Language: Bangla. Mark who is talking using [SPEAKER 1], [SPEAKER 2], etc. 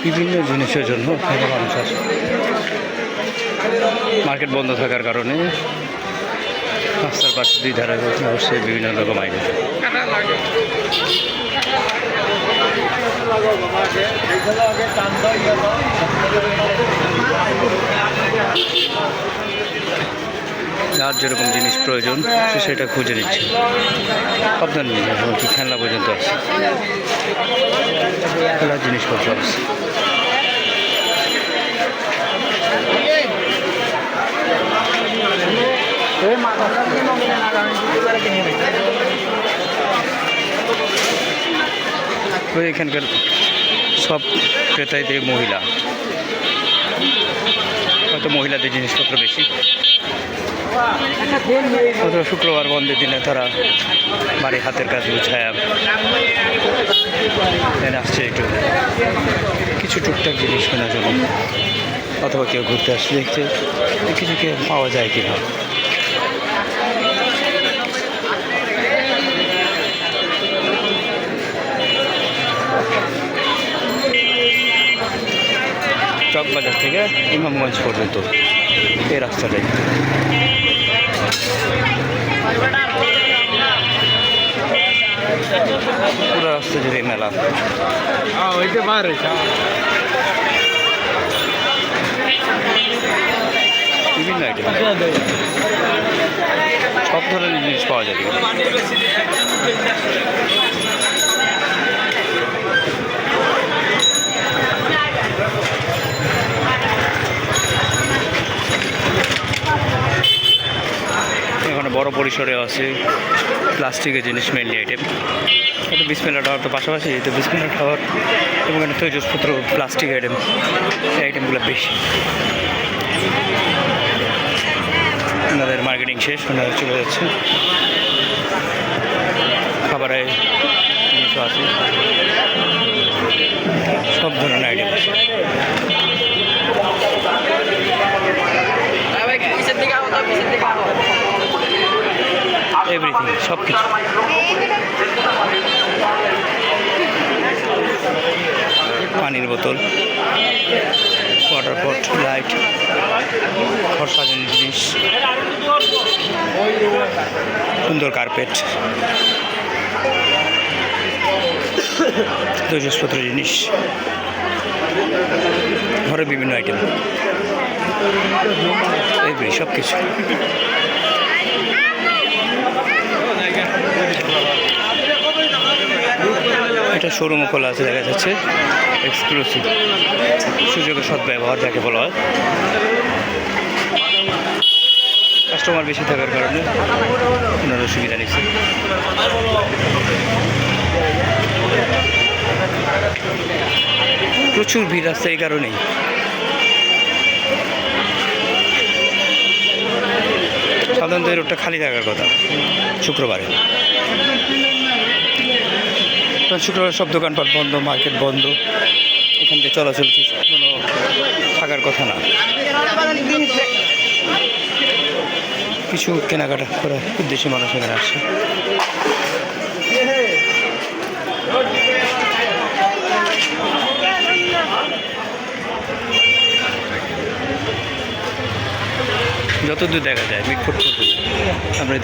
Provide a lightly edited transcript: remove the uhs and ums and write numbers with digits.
[SPEAKER 1] বিভিন্ন জিনিসের জন্য এখানে মানুষ আসে। মার্কেট বন্ধ থাকার কারণে রাস্তার পাশে দুই ধারে বসে বিভিন্ন রকম আইটেম। যার যেরকম জিনিস প্রয়োজন সে সেটা খুঁজে নিচ্ছে। আপনার নিয়ে এমনকি খেলনা পর্যন্ত আছে, খেলার জিনিসপত্র আছে। এখানকার সব ক্রেতাইতে মহিলা, হয়তো মহিলাদের জিনিসপত্র বেশি। অথবা শুক্রবার বন্ধের দিনে তারা বাড়ি হাতের কাজ গুছায়া আসছে একটু কিছু টুকটাক জিনিস কেনার জন্য, অথবা কেউ ঘুরতে আসলে দেখছে কিছু কে পাওয়া যায় কিনা। চকবাজার থেকে ইমামগঞ্জ পর্যন্ত এই রাস্তাটাই। পুরো রাস্তা জুড়ে মেলা। বিভিন্ন আইটেম, সব ধরনের জিনিস পাওয়া যাবে। এখানে বড় পরিসরে আছে প্লাস্টিকের জিনিস, মেনলি আইটেম। এটা বিসমিল্লা টাওয়ার তো পাশাপাশি, তো বিসমিল্লা টাওয়ার এবং এখানে তৈজসপত্র, প্লাস্টিক আইটেম, এই আইটেমগুলো বেশি। ওনাদের মার্কেটিং শেষ, ওনারা চলে যাচ্ছে। খাবারের জিনিসও আছে, সব ধরনের আইটেম আছে। এভরিথিং, সব কিছু। পানির বোতল, ওয়াটার পট, লাইট, ঘর সাজানোর জিনিস, সুন্দর কার্পেট, তৈজসপত্র জিনিস, ঘরে বিভিন্ন আইটেম, এভরি সব কিছু। এটা শোরুমও খোলা আছে, দেখা যাচ্ছে এক্সক্লুসিভ, সুযোগের সদ্ব্যবহার যাকে বলা হয়। কাস্টমার বেশি থাকার কারণে ওনারা সুবিধা নিচ্ছে। প্রচুর ভিড় আসছে এই কারণেই। সাধারণত এই রোডটা খালি থাকার কথা শুক্রবারে। শুক্রবার সব দোকানপাট বন্ধ, মার্কেট বন্ধ, এখান থেকে চলাচল কোনো থাকার কথা না। কিছু কেনাকাটা করার উদ্দেশ্যে মানুষ এখানে আসছে। যতদূর দেখা যায় মিটফুট আমরা